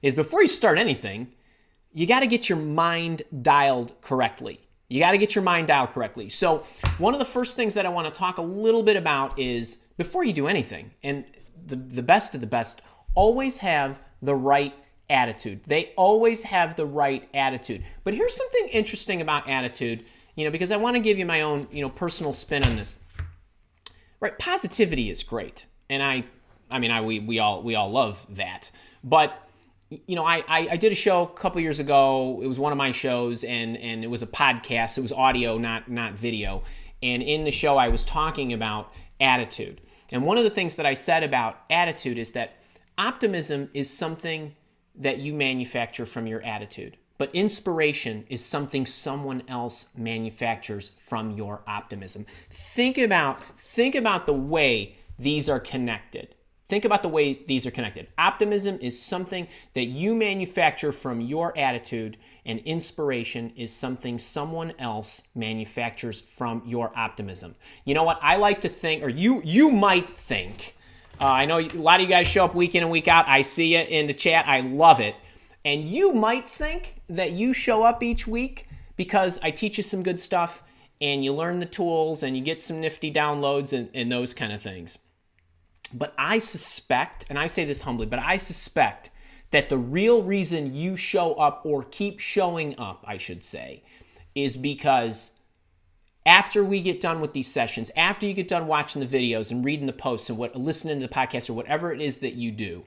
is before you start anything, you got to get your mind dialed correctly. You got to get your mind dialed correctly. So one of the first things that I want to talk a little bit about is before you do anything, and the best of the best always have the right attitude. They always have the right attitude. But here's something interesting about attitude, because I want to give you my own, personal spin on this. Right? Positivity is great. And we all love that. But I did a show a couple years ago. It was one of my shows, and it was a podcast. It was audio, not video. And in the show, I was talking about attitude. And one of the things that I said about attitude is that optimism is something that you manufacture from your attitude. But inspiration is something someone else manufactures from your optimism. Think about the way these are connected. Think about the way these are connected. Optimism is something that you manufacture from your attitude, and inspiration is something someone else manufactures from your optimism. You know what? I like to think, or you might think, I know a lot of you guys show up week in and week out. I see you in the chat. I love it. And you might think that you show up each week because I teach you some good stuff and you learn the tools and you get some nifty downloads and those kind of things. But I suspect, and I say this humbly, but I suspect that the real reason you show up, or keep showing up, I should say, is because after we get done with these sessions, after you get done watching the videos and reading the posts and listening to the podcast or whatever it is that you do,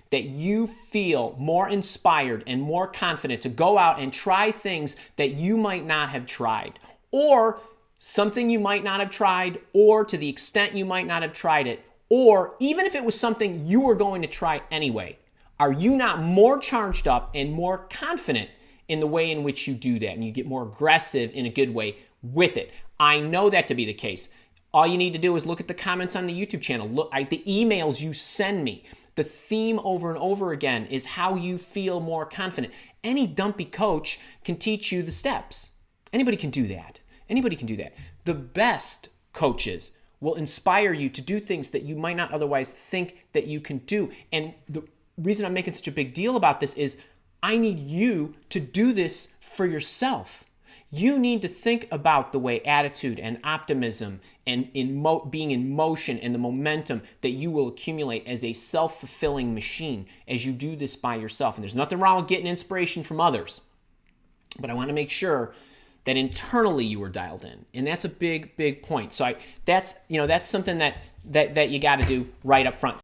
that you feel more inspired and more confident to go out and try things that you might not have tried, or something you might not have tried, or to the extent you might not have tried it, or even if it was something you were going to try anyway. Are you not more charged up and more confident in the way in which you do that, and you get more aggressive in a good way with it? I know that to be the case. All you need to do is look at the comments on the YouTube channel, look at the emails you send me. The theme over and over again is how you feel more confident. Any dumpy coach can teach you the steps. Anybody can do that. Anybody can do that. The best coaches will inspire you to do things that you might not otherwise think that you can do. And the reason I'm making such a big deal about this is I need you to do this for yourself. You need to think about the way attitude and optimism and being in motion and the momentum that you will accumulate as a self-fulfilling machine as you do this by yourself. And there's nothing wrong with getting inspiration from others, but I want to make sure that internally you are dialed in, and that's a big point. So that's something that you got to do right up front.